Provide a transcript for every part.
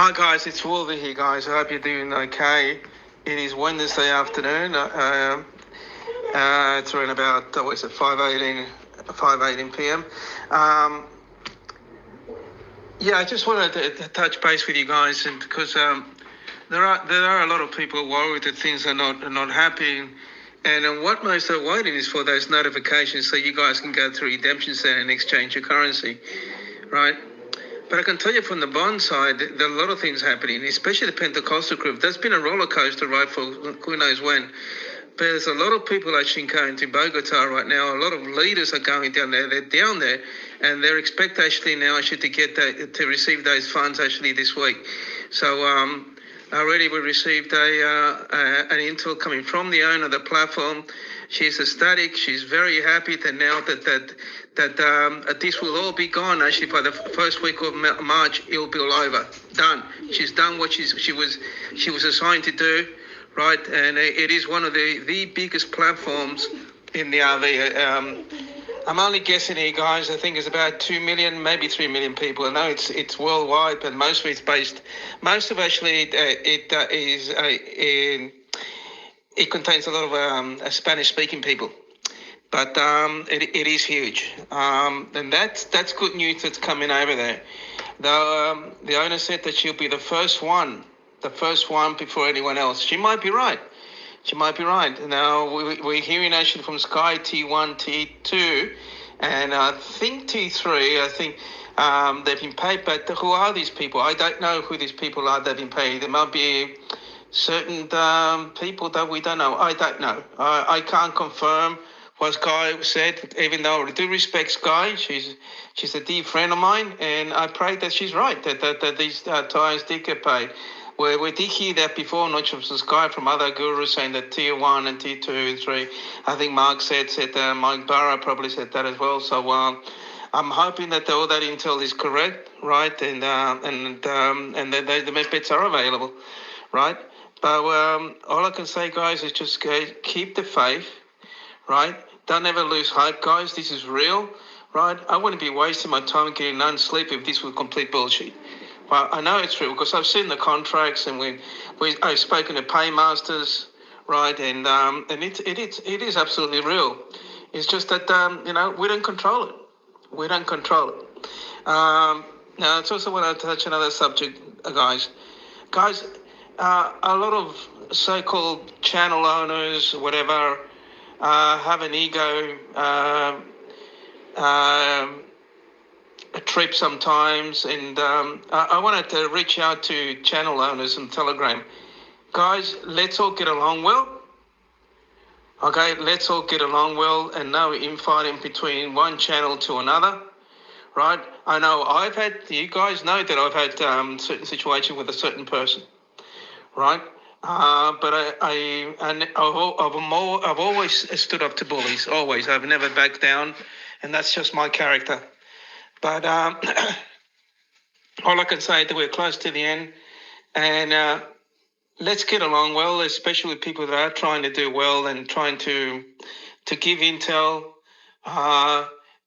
Hi guys, it's Wolver here, guys. I hope you're doing okay. It is Wednesday afternoon. It's around about 5:18 p.m. I just wanted to touch base with you guys, and because there are a lot of people worried that things are not happening, and what most are waiting is for those notifications so you guys can go to Redemption Center and exchange your currency, right? But I can tell you from the bond side, there are a lot of things happening, especially the Pentecostal group. That's been a roller coaster ride for who knows when. But there's a lot of people actually going to Bogota right now. A lot of leaders are going down there. They're down there, and they're expect actually now actually to get to receive those funds actually this week. So already we received an intel coming from the owner of the platform. She's ecstatic. She's very happy that now that this will all be gone. Actually, by the first week of March, it'll be all over. Done. She's done what she was assigned to do, right? And it is one of the biggest platforms in the RV. I'm only guessing here, guys. I think it's about 2 million, maybe 3 million people. I know it's worldwide, but most of it's based. Most of actually it contains a lot of Spanish-speaking people, but it is huge, and that's good news that's coming over there. The owner said that she'll be the first one before anyone else. She might be right. Now we're hearing actually from Sky T1, T2, and I think T3. I think they've been paid, but who are these people? I don't know who these people are. They've been paid. There might be certain people that we don't know. I don't know. I can't confirm what Sky said, even though I do respect Sky. She's a dear friend of mine, and I pray that she's right, that these tires did get paid. We did hear that before, not just from Sky, from other gurus saying that Tier 1 and Tier 2 and 3. I think MarkZ said Mike Barra probably said that as well. So I'm hoping that all that intel is correct, right, and that the methods are available, right? But all I can say, guys, is just keep the faith, right? Don't ever lose hope, guys. This is real, right? I wouldn't be wasting my time getting none sleep if this was complete bullshit. Well, I know it's real because I've seen the contracts, and I've spoken to paymasters, right? And it is absolutely real. It's just that we don't control it. Now, it's also want to touch another subject, guys. A lot of so-called channel owners, whatever, have an ego a trip sometimes, and I wanted to reach out to channel owners on Telegram. Guys, let's all get along well. Okay, let's all get along well, and no infighting between one channel to another. Right? I know you guys know that I've had certain situations with a certain person. Right, but I've always stood up to bullies. Always, I've never backed down, and that's just my character. But all I can say is that we're close to the end, and let's get along well, especially with people that are trying to do well and trying to give intel.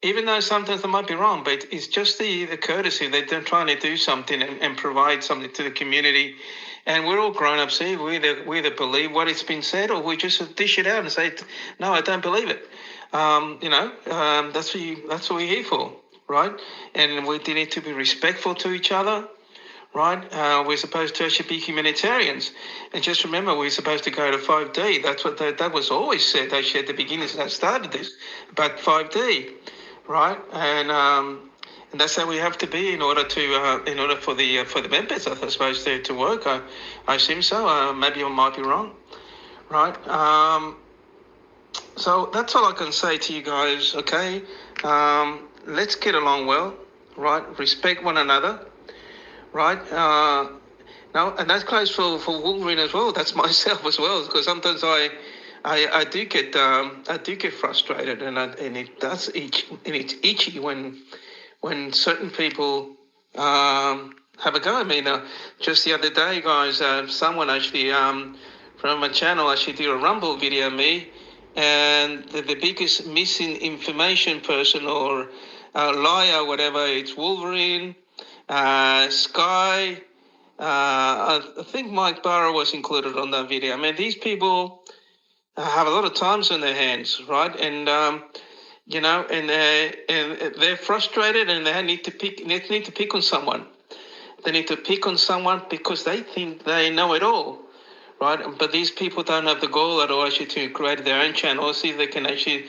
Even though sometimes they might be wrong, but it's just the courtesy that they're trying to do something and provide something to the community. And we're all grown-ups here. We either believe what it's been said, or we just dish it out and say, no, I don't believe it. That's what we're here for, right? And we need to be respectful to each other, right? We're supposed to actually be humanitarians. And just remember, we're supposed to go to 5D. That's what that was always said, actually, at the beginning when I started this, about 5D, right? And that's how we have to be in order for the members, I suppose, to work. I assume so. Maybe I might be wrong, right? So that's all I can say to you guys. Okay, let's get along well, right? Respect one another, right? Now, and that goes for Wolverine as well. That's myself as well, because sometimes I do get frustrated, and it's itchy when certain people have a go at me. Now, just the other day, guys, someone actually from my channel actually did a Rumble video of me, and the biggest missing information person or liar, whatever, it's Wolverine, Sky, I think Mike Barrow was included on that video. I mean, these people have a lot of times on their hands, right? And and they're frustrated, and they need to pick on someone. They need to pick on someone because they think they know it all, right? But these people don't have the goal at all actually to create their own channel, see if they can actually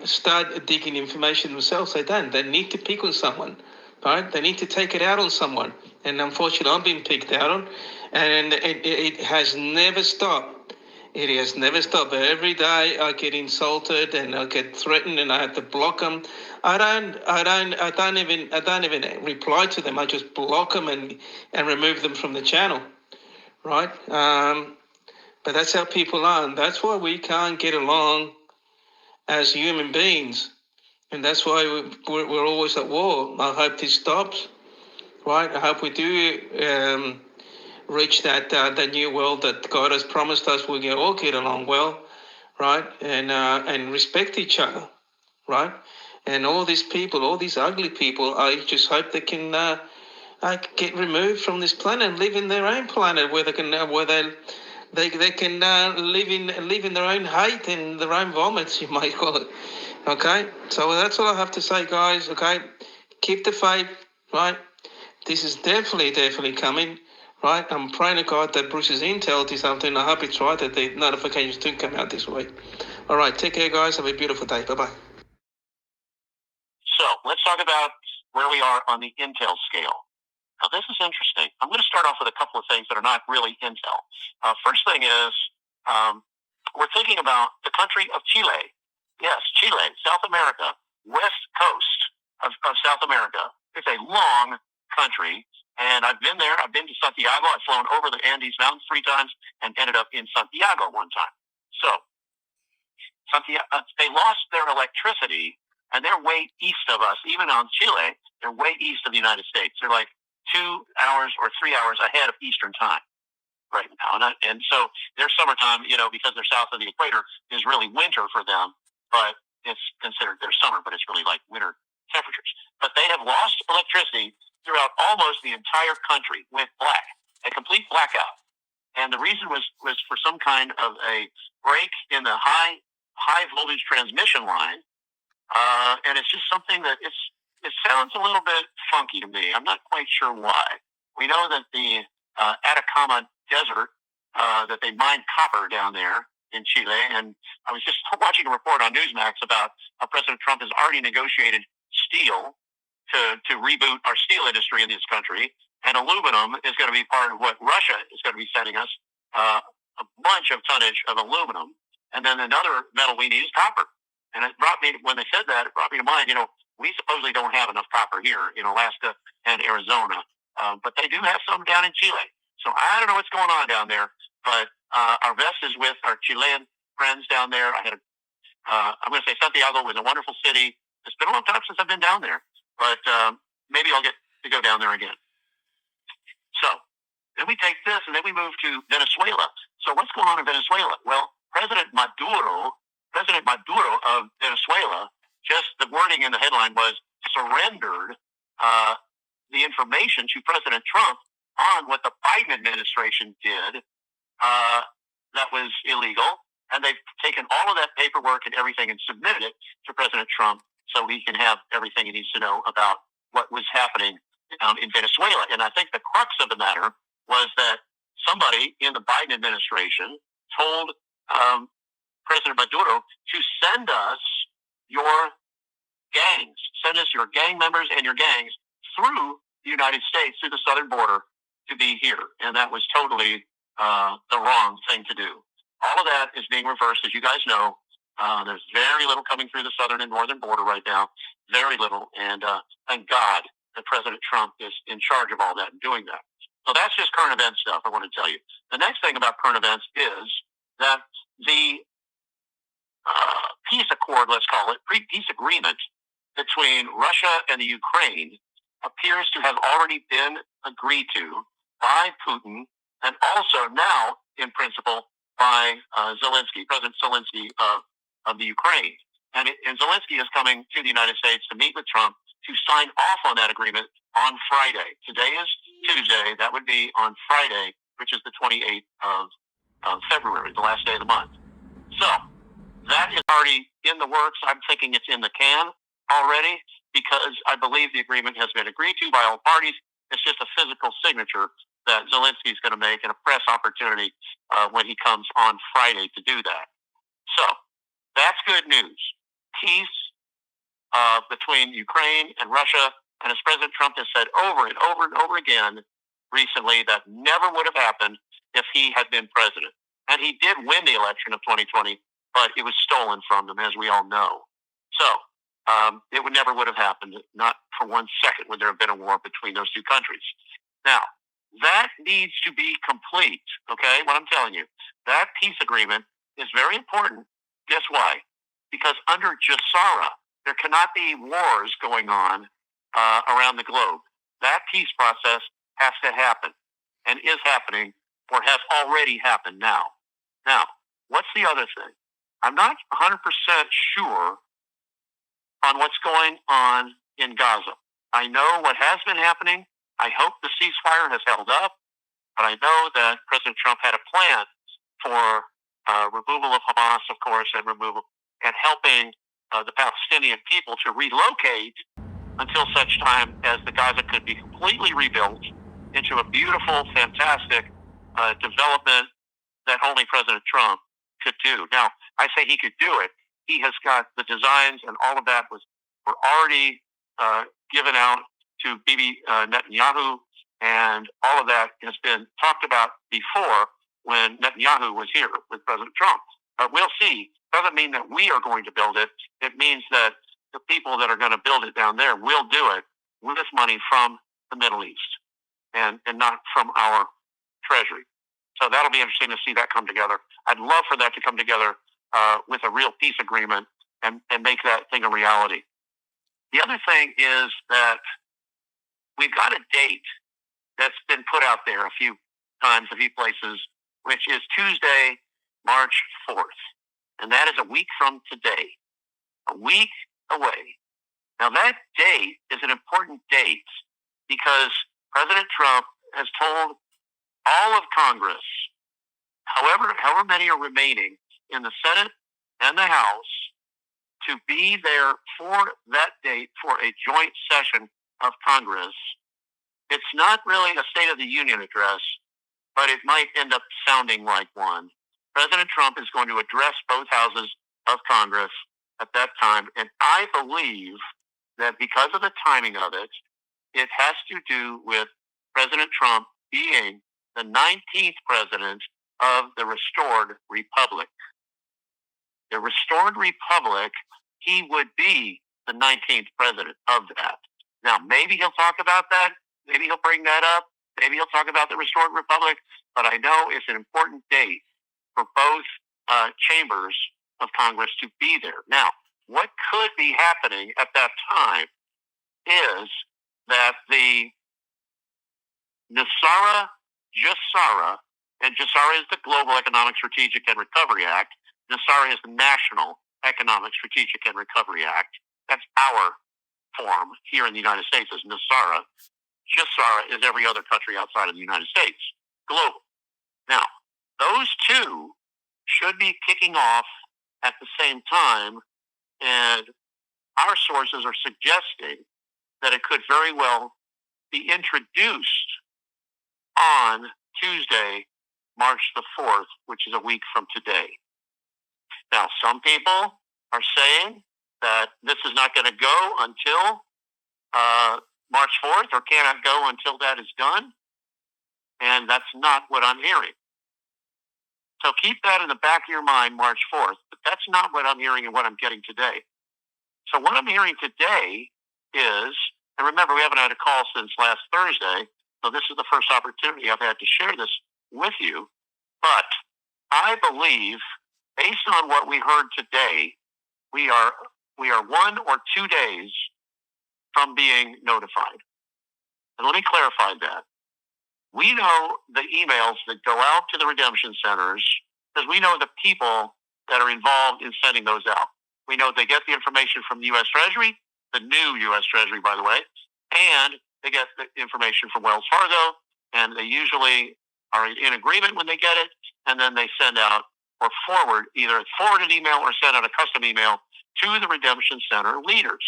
start digging information themselves. They don't. They need to pick on someone, right? They need to take it out on someone. And unfortunately, I'm being picked out on, and it has never stopped. It has never stopped. Every day I get insulted and I get threatened, and I have to block them. I don't even reply to them. I just block them and remove them from the channel, right? But that's how people are, and that's why we can't get along as human beings, and that's why we're always at war. I hope this stops, right? I hope we do reach that new world that God has promised us. We can all get along well, right? And respect each other, right? And all these people, all these ugly people, I just hope they can get removed from this planet and live in their own planet where they can they can live in their own hate and their own vomits, you might call it. Okay, so that's all I have to say, guys. Okay, keep the faith, right? This is definitely coming, right? I'm praying to God that Bruce's intel is something. I hope it's right that the notifications do come out this week. All right, take care, guys. Have a beautiful day. Bye-bye. So let's talk about where we are on the intel scale. Now, this is interesting. I'm going to start off with a couple of things that are not really intel. First thing is we're thinking about the country of Chile. Yes, Chile, South America, west coast of South America. It's a long country, and I've been there. I've been to Santiago. I've flown over the Andes Mountains 3 times and ended up in Santiago one time. So they lost their electricity, and they're way east of us. Even on Chile, they're way east of the United States. They're like 2 hours or 3 hours ahead of Eastern time right now. And so their summertime, because they're south of the equator, is really winter for them, but it's considered their summer, but it's really like winter temperatures. But they have lost electricity throughout almost the entire country, went black, a complete blackout. And the reason was for some kind of a break in the high voltage transmission line. And it's just something that it sounds a little bit funky to me. I'm not quite sure why. We know that the Atacama Desert, that they mine copper down there in Chile. And I was just watching a report on Newsmax about how President Trump has already negotiated steel to reboot our steel industry in this country. And aluminum is going to be part of what Russia is going to be sending us, a bunch of tonnage of aluminum. And then another metal we need is copper. And it brought me, when they said that, it brought me to mind, we supposedly don't have enough copper here in Alaska and Arizona, but they do have some down in Chile. So I don't know what's going on down there, but our best is with our Chilean friends down there. I'm going to say Santiago was a wonderful city. It's been a long time since I've been down there, but maybe I'll get to go down there again. So then we take this, and then we move to Venezuela. So what's going on in Venezuela? Well, President Maduro of Venezuela, just the wording in the headline was surrendered the information to President Trump on what the Biden administration did that was illegal. And they've taken all of that paperwork and everything and submitted it to President Trump so he can have everything he needs to know about what was happening in Venezuela. And I think the crux of the matter was that somebody in the Biden administration told President Maduro to send us your gangs, send us your gang members and your gangs through the United States, through the southern border, to be here. And that was totally the wrong thing to do. All of that is being reversed, as you guys know. There's very little coming through the southern and northern border right now, very little. And thank God that President Trump is in charge of all that and doing that. So that's just current event stuff I want to tell you. The next thing about current events is that the peace accord, let's call it, peace agreement between Russia and the Ukraine appears to have already been agreed to by Putin and also now, in principle, by Zelensky, President Zelensky of the Ukraine. And Zelensky is coming to the United States to meet with Trump to sign off on that agreement on Friday. Today is Tuesday. That would be on Friday, which is the 28th of February, the last day of the month. So that is already in the works. I'm thinking it's in the can already because I believe the agreement has been agreed to by all parties. It's just a physical signature that Zelensky's going to make and a press opportunity when he comes on Friday to do that. So that's good news. Peace between Ukraine and Russia. And as President Trump has said over and over and over again recently, that never would have happened if he had been president. And he did win the election of 2020, but it was stolen from him, as we all know. So it would have happened. Not for 1 second would there have been a war between those two countries. Now, that needs to be complete, okay? What I'm telling you, that peace agreement is very important. Guess why? Because under Jassara, there cannot be wars going on around the globe. That peace process has to happen and is happening or has already happened now. Now, what's the other thing? I'm not 100% sure on what's going on in Gaza. I know what has been happening. I hope the ceasefire has held up, but I know that President Trump had a plan for removal of Hamas, of course, and helping the Palestinian people to relocate until such time as the Gaza could be completely rebuilt into a beautiful, fantastic development that only President Trump could do. Now, I say he could do it. He has got the designs, and all of that were already given out to Bibi Netanyahu, and all of that has been talked about before when Netanyahu was here with President Trump. But we'll see. Doesn't mean that we are going to build it. It means that the people that are going to build it down there will do it with money from the Middle East and not from our treasury. So that'll be interesting to see that come together. I'd love for that to come together with a real peace agreement and make that thing a reality. The other thing is that we've got a date that's been put out there a few times, a few places, which is Tuesday, March 4th. And that is a week from today. A week away. Now that date is an important date because President Trump has told all of Congress, however many are remaining in the Senate and the House, to be there for that date for a joint session of Congress. It's not really a State of the Union address, but it might end up sounding like one. President Trump is going to address both houses of Congress at that time, and I believe that because of the timing of it, it has to do with President Trump being the 19th president of the restored republic. The restored republic, he would be the 19th president of that. Now, maybe he'll talk about that. Maybe he'll bring that up. Maybe he'll talk about the restored republic. But I know it's an important date for both chambers of Congress to be there. Now, what could be happening at that time is that the Jassara, and Jassara is the Global Economic Strategic and Recovery Act. Jassara is the National Economic Strategic and Recovery Act. That's our form here in the United States is Jassara. Jassara is every other country outside of the United States. Global. Now, those two should be kicking off at the same time, and our sources are suggesting that it could very well be introduced on Tuesday, March the 4th, which is a week from today. Now, some people are saying that this is not going to go until March 4th or cannot go until that is done, and that's not what I'm hearing. So keep that in the back of your mind, March 4th, but that's not what I'm hearing and what I'm getting today. So what I'm hearing today is, and remember, we haven't had a call since last Thursday, so this is the first opportunity I've had to share this with you, but I believe, based on what we heard today, we are 1 or 2 days from being notified. And let me clarify that. We know the emails that go out to the redemption centers because we know the people that are involved in sending those out. We know they get the information from the U.S. Treasury. the new U.S. Treasury, by the way, and they get the information from Wells Fargo, and they usually are in agreement when they get it, and then they send out or forward either a forwarded email or send out a custom email to the Redemption Center leaders.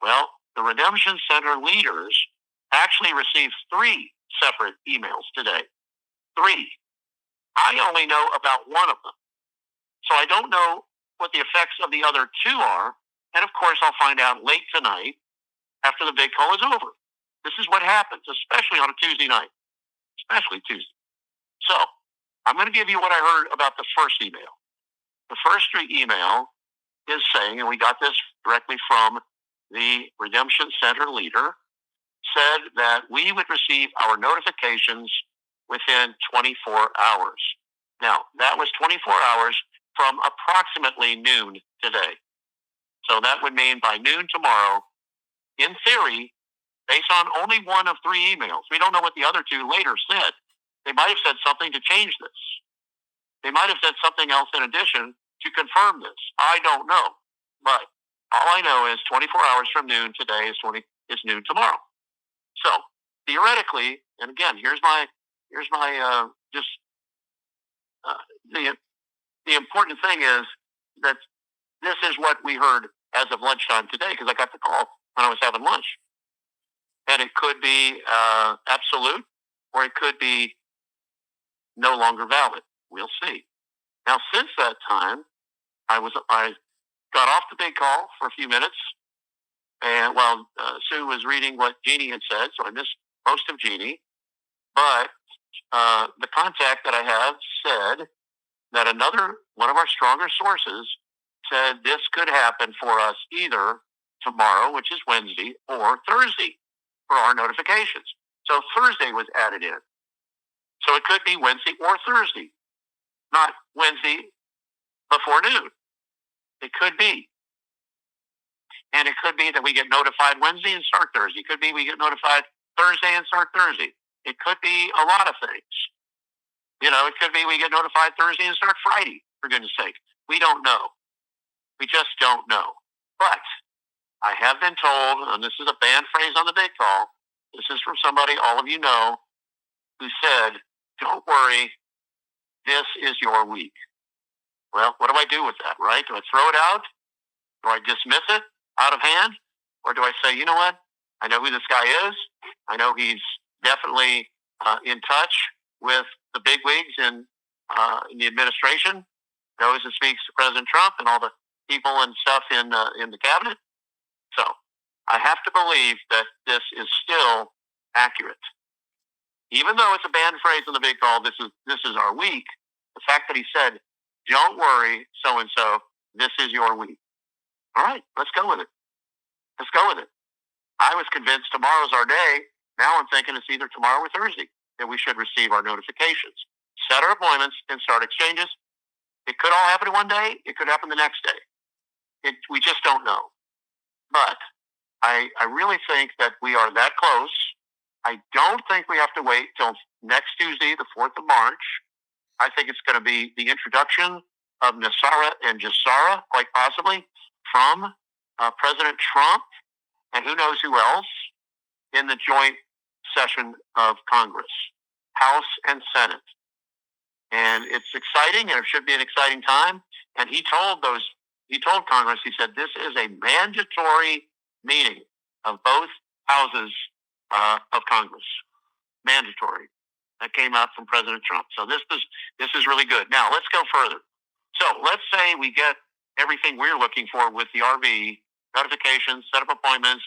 Well, the Redemption Center leaders actually received 3 separate emails today. 3. I only know about one of them. So I don't know what the effects of the other 2 are. And of course, I'll find out late tonight after the big call is over. This is what happens, especially on a Tuesday night, especially Tuesday. So I'm going to give you what I heard about the first email. The first email is saying, and we got this directly from the Redemption Center leader, said that we would receive our notifications within 24 hours. Now, that was 24 hours from approximately noon today. So that would mean by noon tomorrow, in theory, based on only one of 3 emails. We don't know what the other 2 later said. They might have said something to change this. They might have said something else in addition to confirm this. I don't know. But all I know is 24 hours from noon today is noon tomorrow. So theoretically, and again, here's my the important thing is that this is what we heard as of lunchtime today, because I got the call when I was having lunch. And it could be absolute, or it could be no longer valid. We'll see. Now, since that time, I got off the big call for a few minutes, and while Sue was reading what Jeannie had said, so I missed most of Jeannie. But the contact that I have said that another one of our stronger sources said this could happen for us either tomorrow, which is Wednesday, or Thursday for our notifications. So Thursday was added in. So it could be Wednesday or Thursday, not Wednesday before noon. It could be. And it could be that we get notified Wednesday and start Thursday. It could be we get notified Thursday and start Thursday. It could be a lot of things. It could be we get notified Thursday and start Friday, for goodness sake. We don't know. We just don't know. But I have been told, and this is a banned phrase on the big call, this is from somebody all of you know, who said, don't worry, this is your week. Well, what do I do with that, right? Do I throw it out? Do I dismiss it out of hand? Or do I say, you know what? I know who this guy is. I know he's definitely in touch with the bigwigs in the administration, knows and speaks to President Trump and all the people and stuff in the cabinet. So I have to believe that this is still accurate. Even though it's a banned phrase in the big call, this is our week, the fact that he said, don't worry, so-and-so, this is your week. All right, let's go with it. Let's go with it. I was convinced tomorrow's our day. Now I'm thinking it's either tomorrow or Thursday that we should receive our notifications. Set our appointments and start exchanges. It could all happen in one day. It could happen the next day. We just don't know. But I really think that we are that close. I don't think we have to wait till next Tuesday, the 4th of March. I think it's going to be the introduction of Nasara and Jassara, quite possibly, from President Trump and who knows who else in the joint session of Congress, House and Senate. And it's exciting, and it should be an exciting time. And he told Congress, he said, this is a mandatory meeting of both houses of Congress. Mandatory. That came out from President Trump. So this is really good. Now, let's go further. So let's say we get everything we're looking for with the RV, notifications, set up appointments,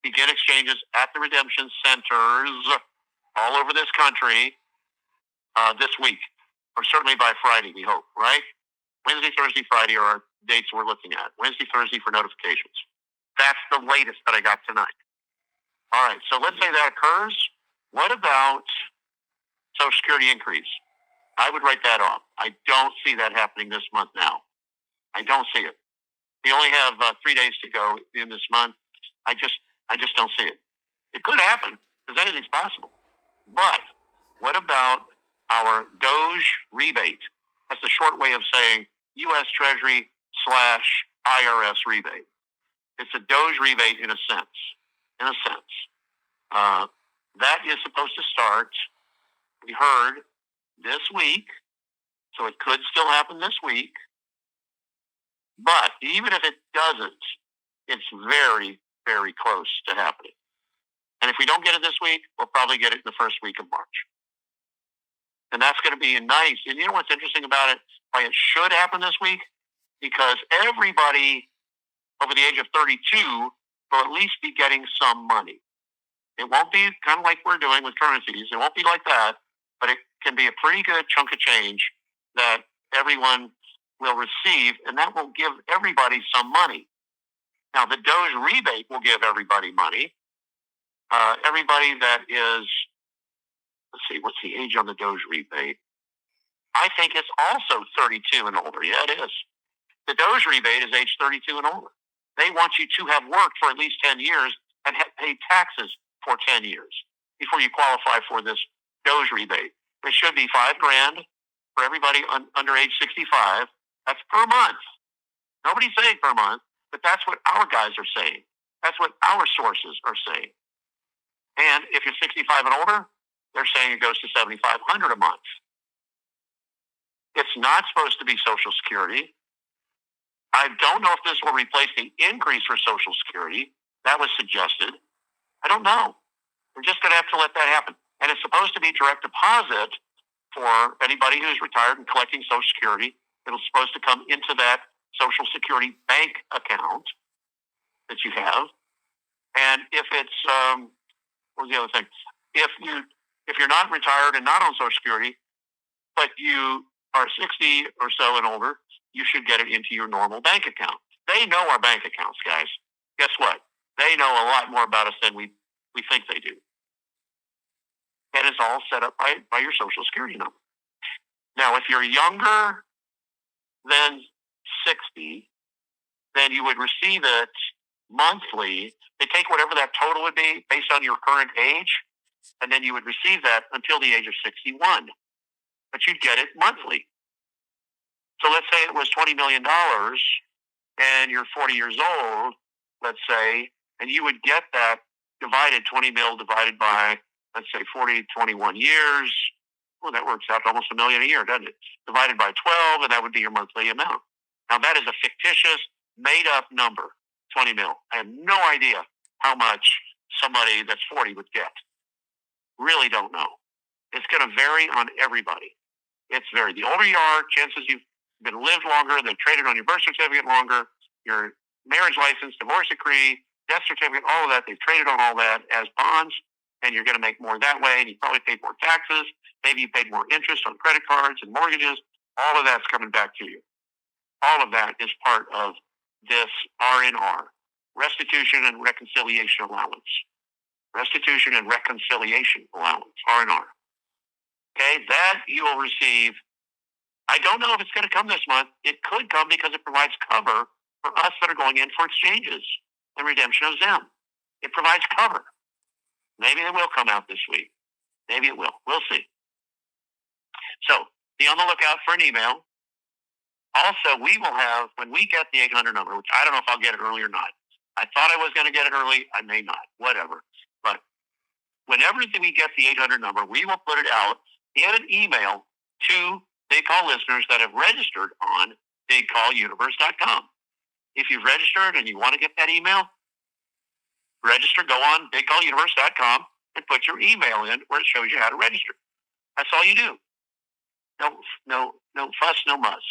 begin exchanges at the redemption centers all over this country this week, or certainly by Friday, we hope, right? Wednesday, Thursday, Friday are our dates we're looking at. Wednesday, Thursday for notifications. That's the latest that I got tonight. All right, so let's say that occurs. What about Social Security increase? I would write that off. I don't see that happening this month now. I don't see it. We only have 3 days to go in this month. I just don't see it. It could happen, because anything's possible. But what about our Doge rebate? That's the short way of saying U.S. Treasury / IRS rebate. It's a Doge rebate in a sense. In a sense. That is supposed to start, we heard, this week. So it could still happen this week. But even if it doesn't, it's very, very close to happening. And if we don't get it this week, we'll probably get it in the first week of March. And that's going to be nice. And you know what's interesting about it? Why it should happen this week? Because everybody over the age of 32 will at least be getting some money. It won't be kind of like we're doing with currencies. It won't be like that, but it can be a pretty good chunk of change that everyone will receive, and that will give everybody some money. Now, the Doge rebate will give everybody money. Everybody that is, let's see, what's the age on the Doge rebate? I think it's also 32 and older. Yeah, it is. The Doge rebate is age 32 and older. They want you to have worked for at least 10 years and have paid taxes for 10 years before you qualify for this Doge rebate. It should be $5,000 for everybody under age 65. That's per month. Nobody's saying per month, but that's what our guys are saying. That's what our sources are saying. And if you're 65 and older, they're saying it goes to $7,500 a month. It's not supposed to be Social Security. I don't know if this will replace the increase for Social Security. That was suggested. I don't know. We're just going to have to let that happen. And it's supposed to be direct deposit for anybody who's retired and collecting Social Security. It's supposed to come into that Social Security bank account that you have. And if it's, what was the other thing? If you're not retired and not on Social Security, but you are 60 or so and older, you should get it into your normal bank account. They know our bank accounts, guys. Guess what? They know a lot more about us than we think they do. And it's all set up by your Social Security number. Now, if you're younger than 60, then you would receive it monthly. They take whatever that total would be based on your current age, and then you would receive that until the age of 61. But you'd get it monthly. So let's say it was $20 million, and you're 40 years old, let's say, and you would get that divided, 20 mil divided by, let's say, 21 years. Well, that works out to almost $1 million a year, doesn't it? Divided by 12, and that would be your monthly amount. Now, that is a fictitious, made-up number, 20 mil. I have no idea how much somebody that's 40 would get. Really don't know. It's going to vary on everybody. It's very. The older you are, chances you've been lived longer, they've traded on your birth certificate longer, your marriage license, divorce decree, death certificate, all of that, they've traded on all that as bonds, and you're going to make more that way, and you probably paid more taxes. Maybe you paid more interest on credit cards and mortgages. All of that's coming back to you. All of that is part of this R&R, Restitution and Reconciliation Allowance. Restitution and Reconciliation Allowance, R&R. Okay, that you will receive. I don't know if it's going to come this month. It could come because it provides cover for us that are going in for exchanges and redemption of ZEM. It provides cover. Maybe it will come out this week. Maybe it will. We'll see. So be on the lookout for an email. Also, we will have, when we get the 800 number, which I don't know if I'll get it early or not. I thought I was going to get it early. I may not. Whatever. But whenever we get the 800 number, we will put it out in an email to Big Call listeners that have registered on BigCallUniverse.com. If you've registered and you want to get that email, register, go on BigCallUniverse.com and put your email in where it shows you how to register. That's all you do. No fuss, no muss.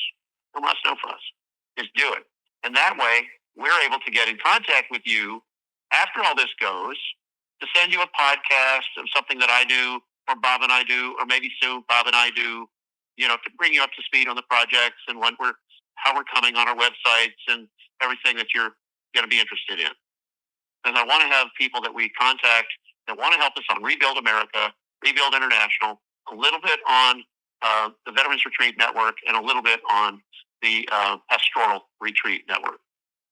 No muss, no fuss. Just do it. And that way, we're able to get in contact with you after all this goes to send you a podcast of something that I do or Bob and I do, or maybe soon Bob and I do, to bring you up to speed on the projects and how we're coming on our websites and everything that you're going to be interested in. And I want to have people that we contact that want to help us on Rebuild America, Rebuild International, a little bit on the Veterans Retreat Network, and a little bit on the Pastoral Retreat Network.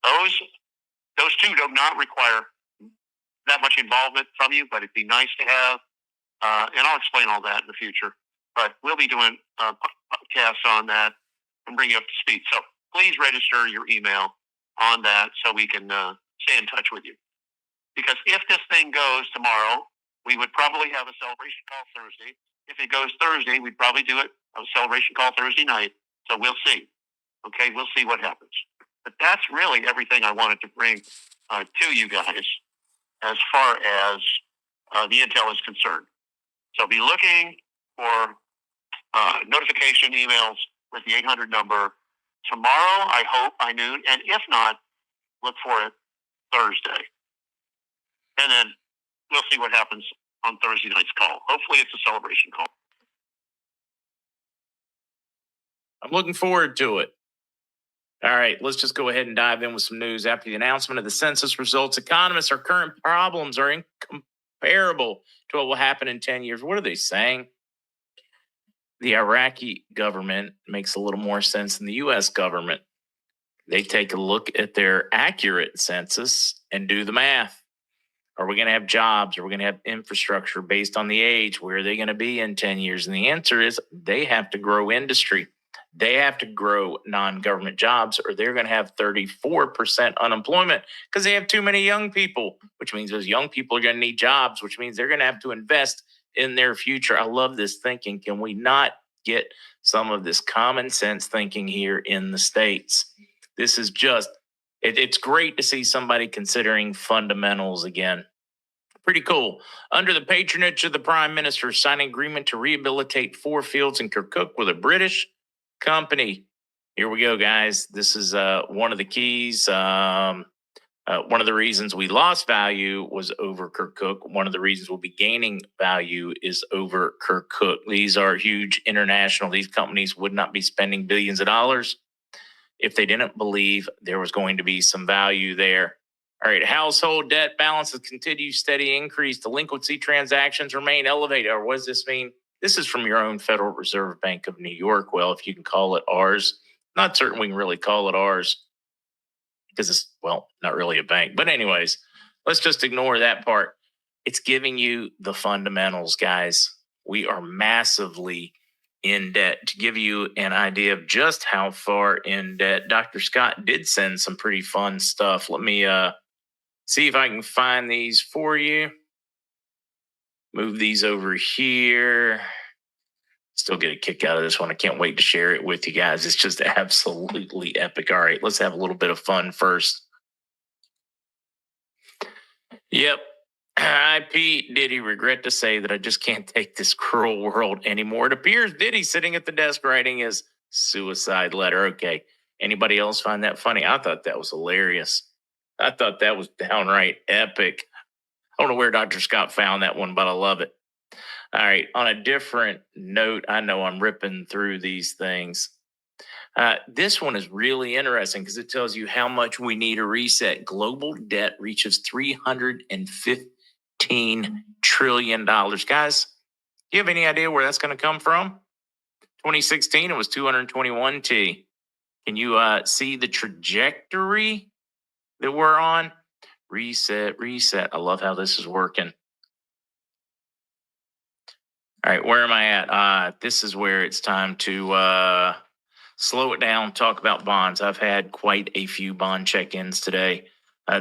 Those two do not require that much involvement from you, but it'd be nice to have. And I'll explain all that in the future. But we'll be doing podcasts on that and bring you up to speed. So please register your email on that so we can stay in touch with you. Because if this thing goes tomorrow, we would probably have a celebration call Thursday. If it goes Thursday, we'd probably do a celebration call Thursday night. So we'll see. Okay, we'll see what happens. But that's really everything I wanted to bring to you guys as far as the intel is concerned. So be looking for notification emails with the 800 number tomorrow, I hope, by noon. And if not, look for it Thursday. And then we'll see what happens on Thursday night's call. Hopefully it's a celebration call. I'm looking forward to it. All right, let's just go ahead and dive in with some news. After the announcement of the census results, economists, our current problems are incomparable to what will happen in 10 years. What are they saying? The Iraqi government makes a little more sense than the U.S. government. They take a look at their accurate census and do the math. Are we going to have jobs? Are we going to have infrastructure based on the age? Where are they going to be in 10 years? And the answer is they have to grow industry. They have to grow non-government jobs, or they're going to have 34% unemployment because they have too many young people, which means those young people are going to need jobs, which means they're going to have to invest in their future. I love this thinking. Can we not get some of this common sense thinking here in the States? This is just, it's great to see somebody considering fundamentals again. Pretty cool. Under the patronage of the Prime Minister, signing agreement to rehabilitate 4 fields in Kirkuk with a British company. Here we go, guys. This is one of the keys. One of the reasons we lost value was over Kirkuk. One of the reasons we'll be gaining value is over Kirkuk. These are huge international. These companies would not be spending billions of dollars if they didn't believe there was going to be some value there. All right, household debt balances continue steady increase. Delinquency transactions remain elevated. Or what does this mean? This is from your own Federal Reserve Bank of New York. Well, if you can call it ours, not certain we can really call it ours because it's, well, not really a bank. But anyways, let's just ignore that part. It's giving you the fundamentals, guys. We are massively in debt. To give you an idea of just how far in debt, Dr. Scott did send some pretty fun stuff. Let me see if I can find these for you. Move these over here. Still get a kick out of this one. I can't wait to share it with you guys. It's just absolutely epic. All right, let's have a little bit of fun first. Yep. Hi, Pete. Did he regret to say that I just can't take this cruel world anymore? It appears Diddy sitting at the desk writing his suicide letter. Okay. Anybody else find that funny? I thought that was hilarious. I thought that was downright epic. I don't know where Dr. Scott found that one, but I love it. All right. On a different note, I know I'm ripping through these things. This one is really interesting because it tells you how much we need a reset. Global debt reaches $315 trillion. Guys, do you have any idea where that's going to come from? 2016, it was 221 T. Can you see the trajectory that we're on? Reset. I love how this is working. All right, where am I at? This is where it's time to slow it down, talk about bonds. I've had quite a few bond check-ins today.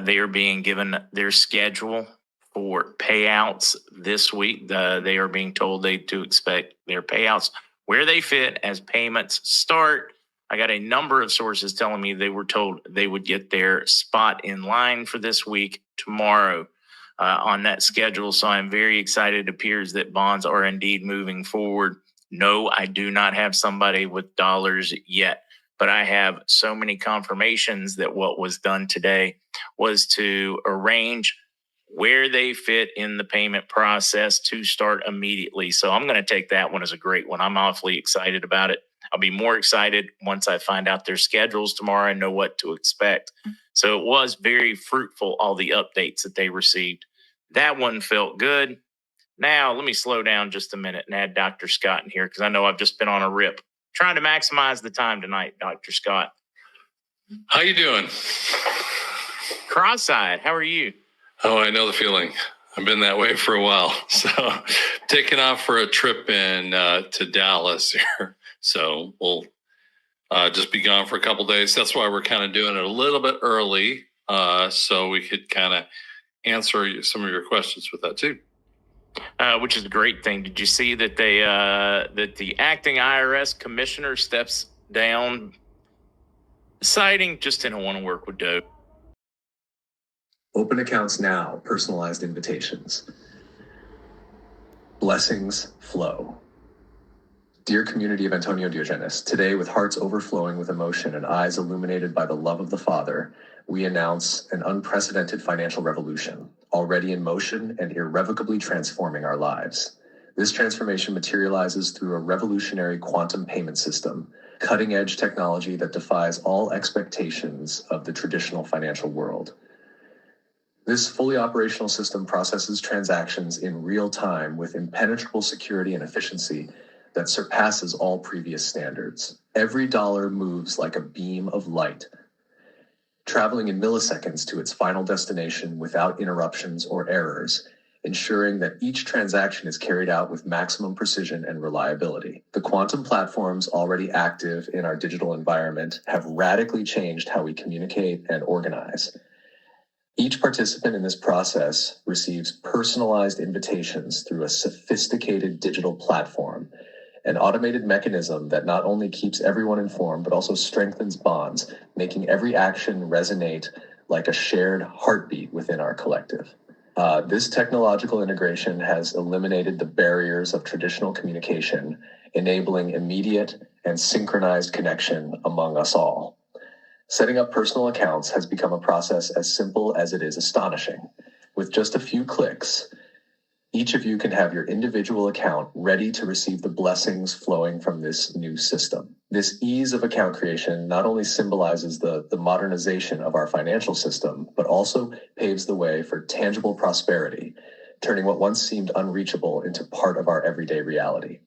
They are being given their schedule for payouts this week. They are being told to expect their payouts where they fit as payments start. I got a number of sources telling me they were told they would get their spot in line for this week tomorrow on that schedule. So I'm very excited. It appears that bonds are indeed moving forward. No, I do not have somebody with dollars yet, but I have so many confirmations that what was done today was to arrange where they fit in the payment process to start immediately. So I'm going to take that one as a great one. I'm awfully excited about it. I'll be more excited once I find out their schedules tomorrow and know what to expect. So it was very fruitful, all the updates that they received. That one felt good. Now, let me slow down just a minute and add Dr. Scott in here because I know I've just been on a rip. Trying to maximize the time tonight, Dr. Scott. How you doing? Cross-eyed, how are you? Oh, I know the feeling. I've been that way for a while. So taking off for a trip to Dallas here. So we'll just be gone for a couple days. That's why we're kind of doing it a little bit early So we could kind of answer some of your questions with that too. Which is a great thing. Did you see that that the acting IRS commissioner steps down, citing just didn't want to work with Doe? Open accounts now, personalized invitations. Blessings flow. Dear community of Antonio Diogenes, today with hearts overflowing with emotion and eyes illuminated by the love of the Father, we announce an unprecedented financial revolution, already in motion and irrevocably transforming our lives. This transformation materializes through a revolutionary quantum payment system, cutting-edge technology that defies all expectations of the traditional financial world. This fully operational system processes transactions in real time with impenetrable security and efficiency that surpasses all previous standards. Every dollar moves like a beam of light, traveling in milliseconds to its final destination without interruptions or errors, ensuring that each transaction is carried out with maximum precision and reliability. The quantum platforms already active in our digital environment have radically changed how we communicate and organize. Each participant in this process receives personalized invitations through a sophisticated digital platform, an automated mechanism that not only keeps everyone informed, but also strengthens bonds, making every action resonate like a shared heartbeat within our collective. This technological integration has eliminated the barriers of traditional communication, enabling immediate and synchronized connection among us all. Setting up personal accounts has become a process as simple as it is astonishing. With just a few clicks, each of you can have your individual account ready to receive the blessings flowing from this new system. This ease of account creation not only symbolizes the modernization of our financial system, but also paves the way for tangible prosperity, turning what once seemed unreachable into part of our everyday reality.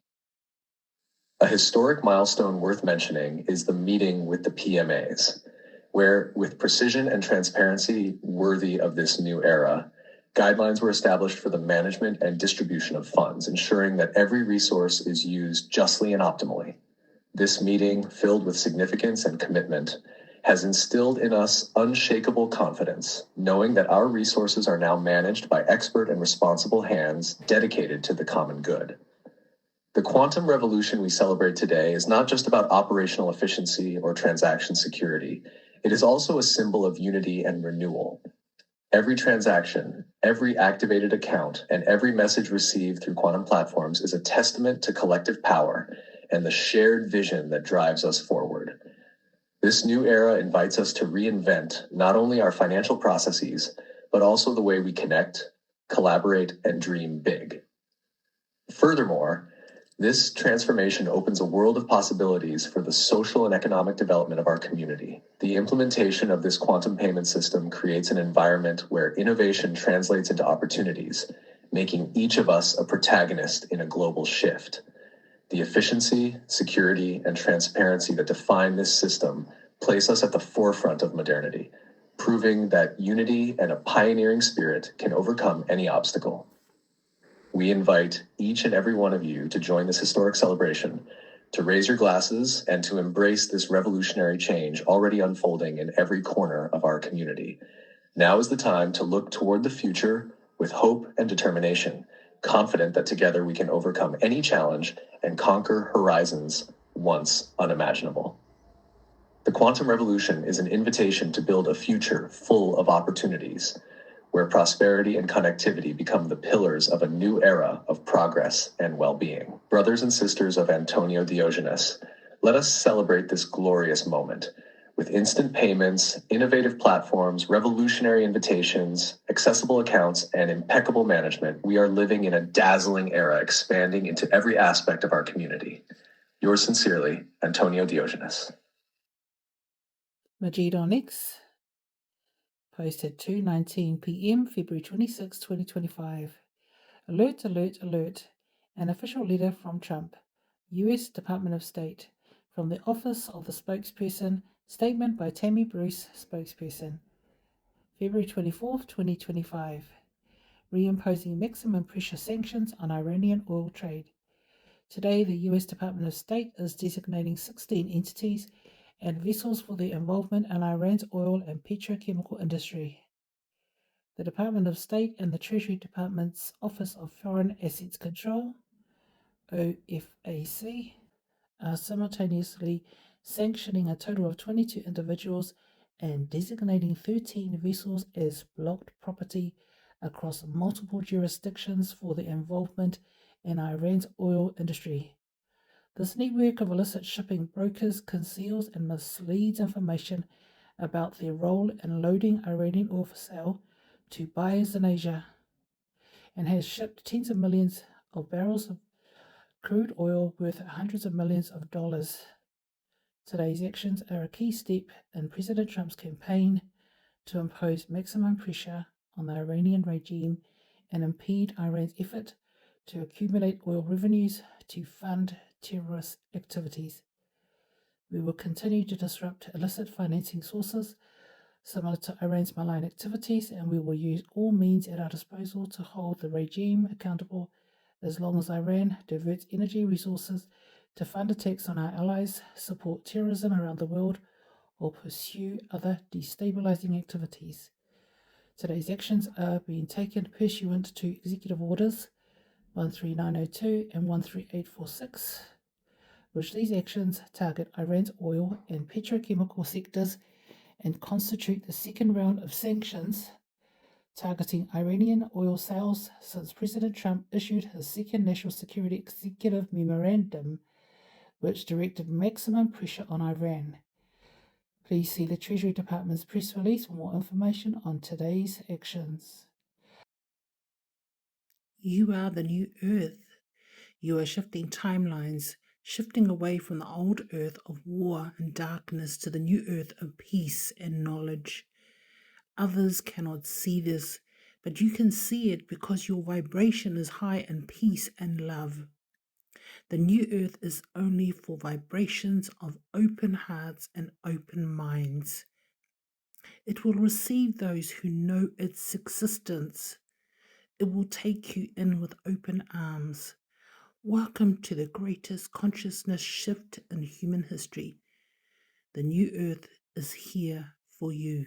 A historic milestone worth mentioning is the meeting with the PMAs, where, with precision and transparency worthy of this new era, guidelines were established for the management and distribution of funds, ensuring that every resource is used justly and optimally. This meeting, filled with significance and commitment, has instilled in us unshakable confidence, knowing that our resources are now managed by expert and responsible hands dedicated to the common good. The quantum revolution we celebrate today is not just about operational efficiency or transaction security. It is also a symbol of unity and renewal. Every transaction, every activated account, and every message received through quantum platforms is a testament to collective power and the shared vision that drives us forward. This new era invites us to reinvent not only our financial processes, but also the way we connect, collaborate, and dream big. Furthermore, this transformation opens a world of possibilities for the social and economic development of our community. The implementation of this quantum payment system creates an environment where innovation translates into opportunities, making each of us a protagonist in a global shift. The efficiency, security, and transparency that define this system place us at the forefront of modernity, proving that unity and a pioneering spirit can overcome any obstacle. We invite each and every one of you to join this historic celebration, to raise your glasses and to embrace this revolutionary change already unfolding in every corner of our community. Now is the time to look toward the future with hope and determination, confident that together we can overcome any challenge and conquer horizons once unimaginable. The quantum revolution is an invitation to build a future full of opportunities, where prosperity and connectivity become the pillars of a new era of progress and well-being. Brothers and sisters of Antonio Diogenes, let us celebrate this glorious moment. With instant payments, innovative platforms, revolutionary invitations, accessible accounts, and impeccable management, we are living in a dazzling era expanding into every aspect of our community. Yours sincerely, Antonio Diogenes. MarkZ on X. Posted 2:19 p.m. February 26, 2025. Alert, alert, alert. An official letter from Trump, U.S. Department of State, from the Office of the Spokesperson, statement by Tammy Bruce, spokesperson. February 24, 2025. Reimposing maximum pressure sanctions on Iranian oil trade. Today, the U.S. Department of State is designating 16 entities and vessels for their involvement in Iran's oil and petrochemical industry. The Department of State and the Treasury Department's Office of Foreign Assets Control, OFAC, are simultaneously sanctioning a total of 22 individuals and designating 13 vessels as blocked property across multiple jurisdictions for their involvement in Iran's oil industry. This network of illicit shipping brokers conceals and misleads information about their role in loading Iranian oil for sale to buyers in Asia, and has shipped tens of millions of barrels of crude oil worth hundreds of millions of dollars. Today's actions are a key step in President Trump's campaign to impose maximum pressure on the Iranian regime and impede Iran's effort to accumulate oil revenues to fund terrorist activities. We will continue to disrupt illicit financing sources similar to Iran's malign activities, and we will use all means at our disposal to hold the regime accountable as long as Iran diverts energy resources to fund attacks on our allies, support terrorism around the world, or pursue other destabilizing activities. Today's actions are being taken pursuant to Executive Orders 13902 and 13846, which these actions target Iran's oil and petrochemical sectors and constitute the second round of sanctions targeting Iranian oil sales since President Trump issued his second National Security Executive Memorandum, which directed maximum pressure on Iran. Please see the Treasury Department's press release for more information on today's actions. You are the new Earth. You are shifting timelines, shifting away from the old Earth of war and darkness to the new Earth of peace and knowledge. Others cannot see this, but you can see it because your vibration is high in peace and love. The new Earth is only for vibrations of open hearts and open minds. It will receive those who know its existence. It will take you in with open arms. Welcome to the greatest consciousness shift in human history. The new Earth is here for you.